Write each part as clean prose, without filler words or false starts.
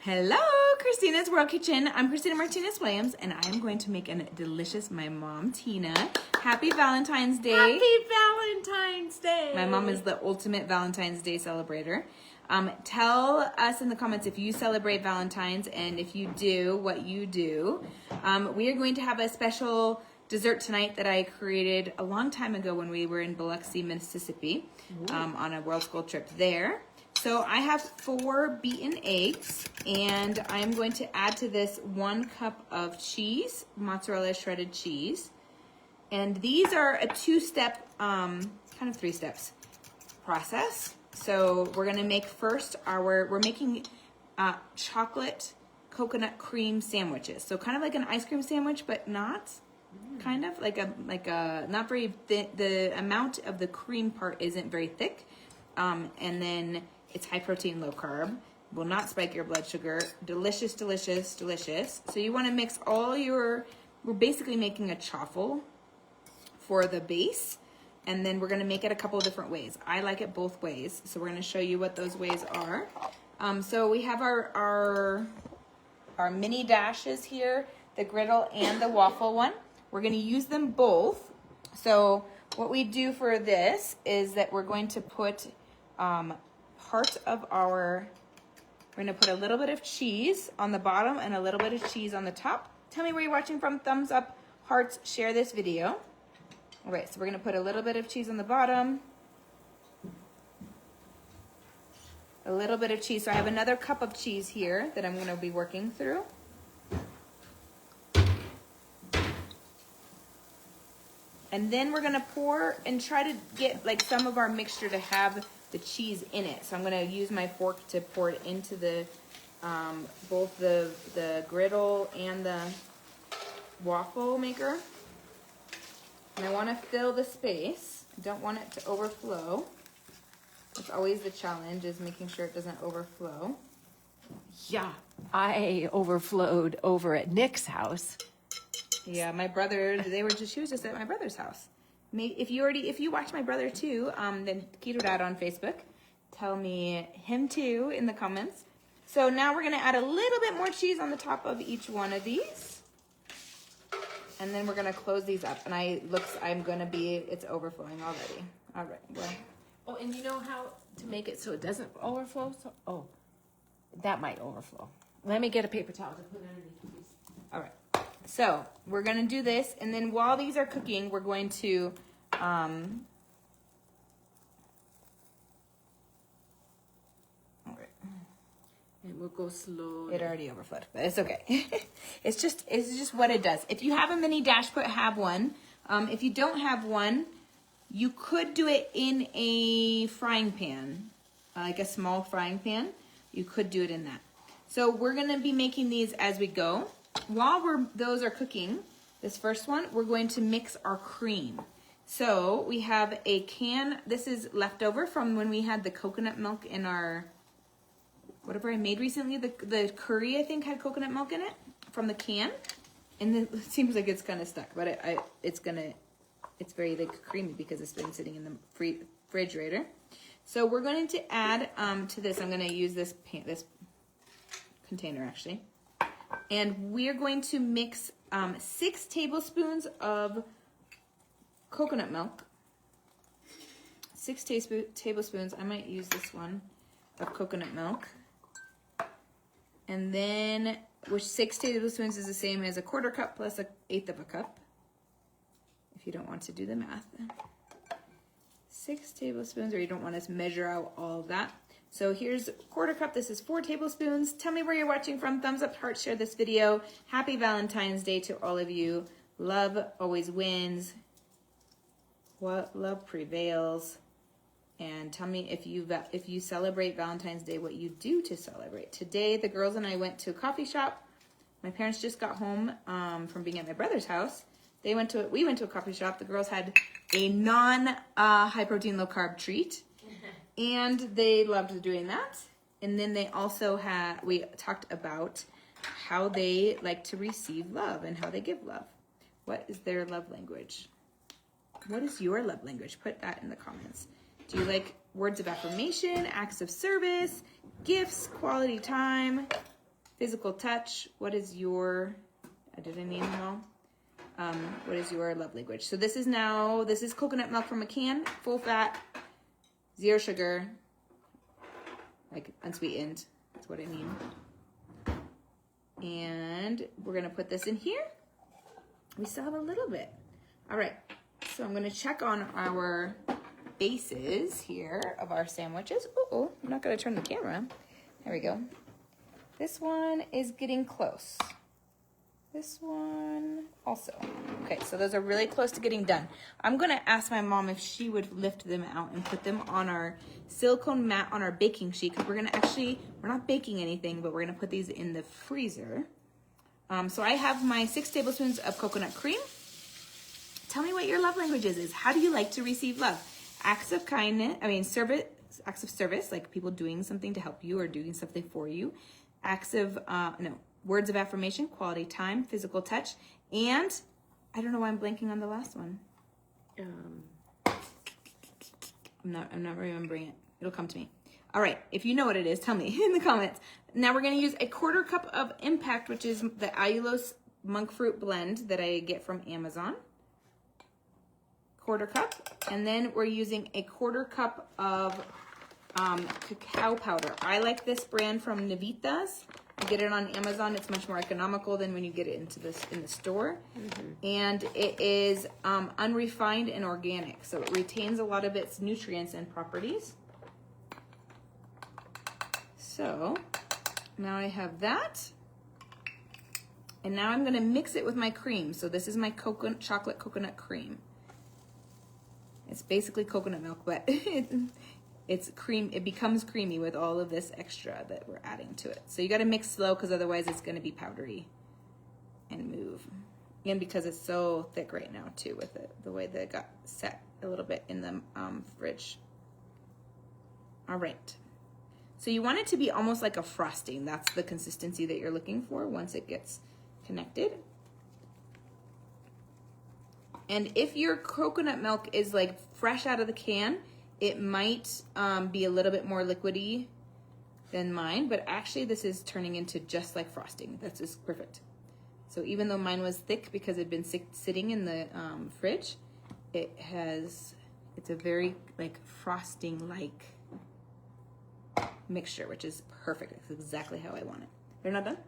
Hello, Christina's World Kitchen. I'm Christina Martinez-Williams, and I am going to make a delicious, my mom, Tina. Happy Valentine's Day. Happy Valentine's Day. My mom is the ultimate Valentine's Day celebrator. Tell us in the comments if you celebrate Valentine's, and if you do, what you do. We are going to have a special dessert tonight that I created a long time ago when we were in Biloxi, Mississippi, on a world school trip there. So I have 4 beaten eggs, and I'm going to add to this 1 cup of cheese, mozzarella shredded cheese. And these are a 2-step, kind of 3 steps process. So we're gonna make first we're making chocolate coconut cream sandwiches. So kind of like an ice cream sandwich, but not. Kind of like a not very thin. The amount of the cream part isn't very thick. And then it's high protein, low carb, will not spike your blood sugar. Delicious, delicious, delicious. So you want to mix we're basically making a chaffle for the base, and then we're going to make it a couple of different ways. I like it both ways, so we're going to show you what those ways are. So we have our mini dashes here, the griddle and the waffle one. We're going to use them both. So what we do for this is that we're going to put we're going to put a little bit of cheese on the bottom and a little bit of cheese on the top. Tell me where you're watching from. Thumbs up, hearts, share this video. All right, so we're going to put a little bit of cheese on the bottom. A little bit of cheese. So I have another cup of cheese here that I'm going to be working through. And then we're going to pour and try to get like some of our mixture to have the cheese in it. So I'm going to use my fork to pour it into the both the griddle and the waffle maker. And I want to fill the space. I don't want it to overflow. That's always the challenge, is making sure it doesn't overflow. Yeah, I overflowed over at Nick's house. Yeah, my brother, she was just at my brother's house. If you watch my brother too, then Keto Dad on Facebook, tell me him too in the comments. So now we're gonna add a little bit more cheese on the top of each one of these. And then we're gonna close these up, and it's overflowing already. All right, well. Oh, and you know how to make it so it doesn't overflow? That might overflow. Let me get a paper towel to put underneath these. All right. So we're going to do this, and then while these are cooking, we're going to all right. And we'll go slow. It already overflowed, but it's okay. It's just what it does. If you have a mini dash pot, have one. If you don't have one, you could do it in a frying pan, like a small frying pan. You could do it in that. So we're going to be making these as we go. While those are cooking, this first one, we're going to mix our cream. So we have a can. This is leftover from when we had the coconut milk in our, whatever I made recently. The curry, I think, had coconut milk in it from the can. And then it seems like it's kind of stuck, but it's very like creamy because it's been sitting in the refrigerator. So we're going to add to this. I'm going to use this container actually. And we're going to mix 6 tablespoons of coconut milk. 6 tablespoons, I might use this one, of coconut milk. And then, which 6 tablespoons is the same as a 1/4 cup plus 1/8 of a cup. If you don't want to do the math. 6 tablespoons, or you don't want to measure out all of that. So here's 1/4 cup. This is 4 tablespoons. Tell me where you're watching from. Thumbs up, heart, share this video. Happy Valentine's Day to all of you. Love always wins. What love prevails. And tell me if you celebrate Valentine's Day, what you do to celebrate. Today, the girls and I went to a coffee shop. My parents just got home from being at my brother's house. We went to a coffee shop. The girls had a non-high protein, low carb treat. And they loved doing that. And then we talked about how they like to receive love and how they give love. What is their love language? What is your love language? Put that in the comments. Do you like words of affirmation, acts of service, gifts, quality time? Physical touch. What is your, did I name them all? What is your love language? So this is coconut milk from a can, full fat, 0 sugar, like unsweetened. That's what I mean. And we're gonna put this in here. We still have a little bit. All right, so I'm gonna check on our bases here of our sandwiches. Oh, I'm not gonna turn the camera. There we go. This one is getting close. This one also. Okay, so those are really close to getting done. I'm gonna ask my mom if she would lift them out and put them on our silicone mat on our baking sheet, because we're not baking anything, but we're gonna put these in the freezer. So I have my 6 tablespoons of coconut cream. Tell me what your love languages is. How do you like to receive love? Acts of kindness, acts of service, like people doing something to help you or doing something for you. Acts of, words of affirmation, quality time, physical touch, and I don't know why I'm blanking on the last one. I'm not remembering it. It'll come to me. All right, if you know what it is, tell me in the comments. Now we're gonna use a 1/4 cup of Impact, which is the allulose monk fruit blend that I get from Amazon. 1/4 cup, and then we're using a 1/4 cup of cacao powder. I like this brand from Navitas. You get it on Amazon. It's much more economical than when you get it in the store. And it is unrefined and organic, so it retains a lot of its nutrients and properties. So now I have that, and now I'm going to mix it with my cream. So this is my chocolate coconut cream. It's basically coconut milk, but it's cream. It becomes creamy with all of this extra that we're adding to it. So you got to mix slow, because otherwise it's going to be powdery and move. And because it's so thick right now too, with the way that it got set a little bit in the fridge. All right. So you want it to be almost like a frosting. That's the consistency that you're looking for once it gets connected. And if your coconut milk is like fresh out of the can, it might be a little bit more liquidy than mine, but actually this is turning into just like frosting. That's just perfect. So even though mine was thick because it had been sitting in the fridge, it's a very like frosting-like mixture, which is perfect. It's exactly how I want it. They're not done?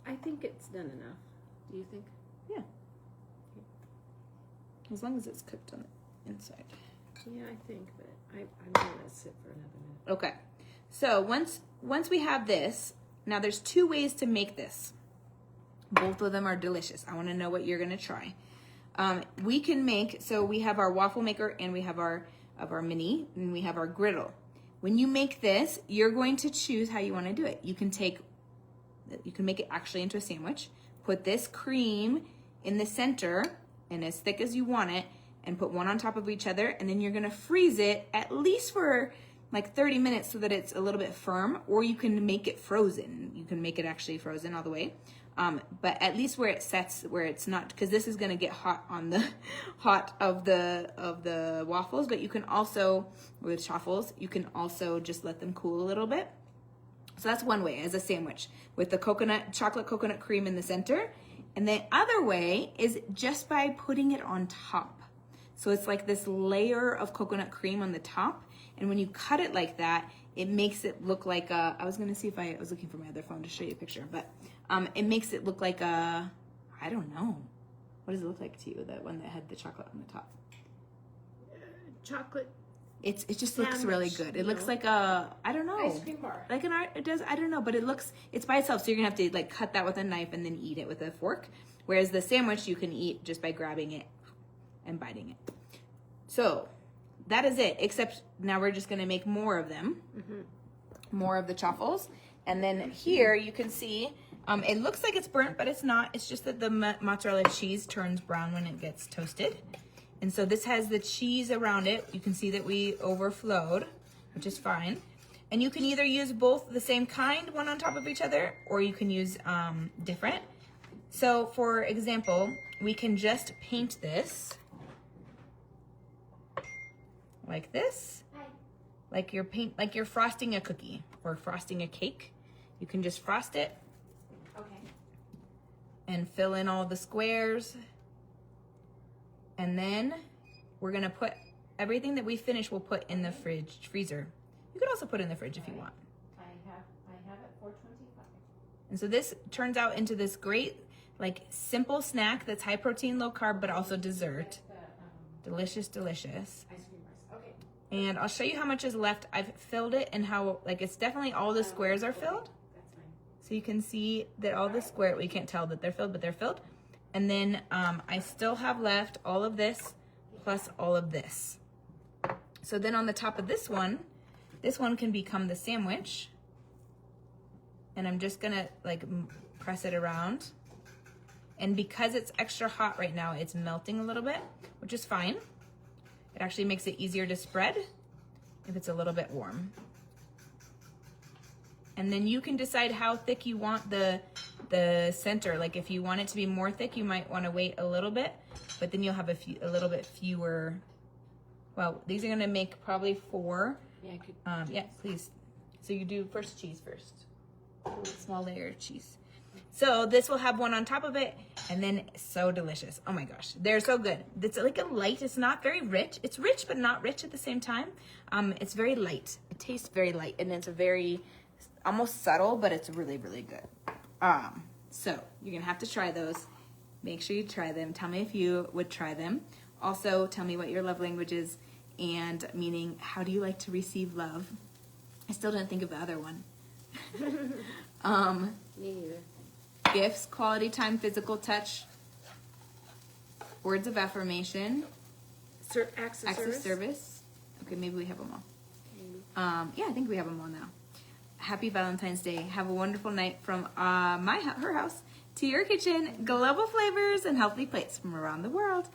I think it's done enough. Do you think? Yeah. As long as it's cooked on the inside. Yeah, I think, but I'm gonna let it sit for another minute. Okay. So once we have this, now there's 2 ways to make this. Both of them are delicious. I want to know what you're gonna try. We can make, so we have our waffle maker, and we have our mini, and we have our griddle. When you make this, you're going to choose how you want to do it. You can make it actually into a sandwich. Put this cream in the center and as thick as you want it, and put one on top of each other, and then you're gonna freeze it at least for like 30 minutes so that it's a little bit firm, or you can make it frozen. You can make it actually frozen all the way. But at least where it sets, where it's not, because this is gonna get hot on the of the waffles, but you can also, with chaffles, you can also just let them cool a little bit. So that's one way, as a sandwich, with the chocolate coconut cream in the center. And the other way is just by putting it on top. So it's like this layer of coconut cream on the top. And when you cut it like that, it makes it look like I was gonna see if I was looking for my other phone to show you a picture, but it makes it look like I don't know. What does it look like to you, that one that had the chocolate on the top? Chocolate. It just looks really good. It looks like I don't know. Ice cream bar. Like an art, it does, I don't know, but it's by itself, so you're gonna have to like cut that with a knife and then eat it with a fork. Whereas the sandwich you can eat just by grabbing it and biting it. So that is it, except now we're just gonna make more of them. More of the chaffles. And then here you can see, it looks like it's burnt, but it's not. It's just that the mozzarella cheese turns brown when it gets toasted. And so this has the cheese around it. You can see that we overflowed, which is fine. And you can either use both the same kind, one on top of each other, or you can use different. So for example, we can just paint this like this, like you're frosting a cookie or frosting a cake. You can just frost it Okay. and fill in all the squares. And then we're gonna put everything that we finish, we'll put in the freezer. You could also put it in the fridge if you want. I have it 425. And so this turns out into this great, like, simple snack that's high protein, low carb, but also dessert. Delicious, delicious. Ice cream bars. Okay. And I'll show you how much is left. I've filled it and how, like, it's definitely all the squares are filled. That's fine. So you can see that all the square, we can't tell that they're filled, but they're filled. And then I still have left all of this plus all of this. So then on the top of this one can become the sandwich. And I'm just gonna like press it around. And because it's extra hot right now, it's melting a little bit, which is fine. It actually makes it easier to spread if it's a little bit warm. And then you can decide how thick you want the center. Like if you want it to be more thick, you might want to wait a little bit, but then you'll have a little bit fewer. Well, these are gonna make probably 4. Yeah, I could. Yeah, please. So you do cheese first. Small layer of cheese. So this will have one on top of it, and then so delicious. Oh my gosh, they're so good. It's like a light. It's not very rich. It's rich, but not rich at the same time. It's very light. It tastes very light, and it's a very almost subtle, but it's really, really good. So you're gonna have to try those. Make sure you try them. Tell me if you would try them. Also, tell me what your love language is, and meaning how do you like to receive love? I still didn't think of the other one. Me neither. Gifts, quality time, physical touch, words of affirmation, Acts of acts of service. service. Okay, maybe we have them all. Yeah, I think we have them all now. Happy Valentine's Day. Have a wonderful night from her house to your kitchen. Global flavors and healthy plates from around the world.